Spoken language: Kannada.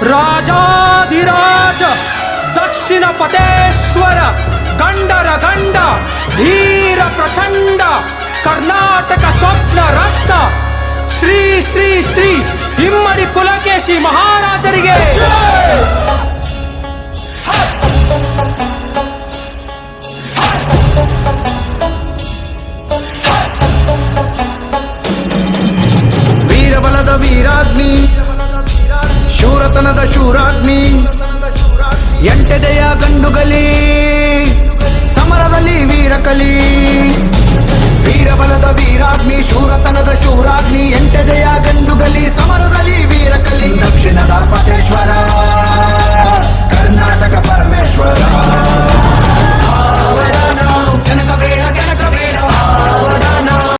ರಾಜಾಧಿರಾಜ ದಕ್ಷಿಣ ಪದೇಶ್ವರ ಗಂಡರ ಗಂಡ ಧೀರ ಪ್ರಚಂಡ ಕರ್ನಾಟಕ ಸ್ವಪ್ನ ರತ್ನ ಶ್ರೀ ಶ್ರೀ ಶ್ರೀ ಇಮ್ಮಡಿ ಪುಲಕೇಶಿ ಮಹಾರಾಜರಿಗೆ ವೀರಬಲದ ವೀರಾಗ್ನಿ ಶೂರತನದ ಶೂರಾಗ್ನಿ ಎಂಟೆದೆಯ ಗಂಡುಗಲಿ ಸಮರದಲ್ಲಿ ವೀರಕಲಿ ವೀರಬಲದ ವೀರಾಗ್ನಿ ಶೂರತನದ ಶೂರಾಗ್ನಿ ಎಂಟೆದೆಯ ಗಂಡುಗಲಿ ಸಮರದಲ್ಲಿ ವೀರಕಲಿ ದಕ್ಷಿಣದ ಪದೇಶ್ವರ ಕರ್ನಾಟಕ ಪರಮೇಶ್ವರ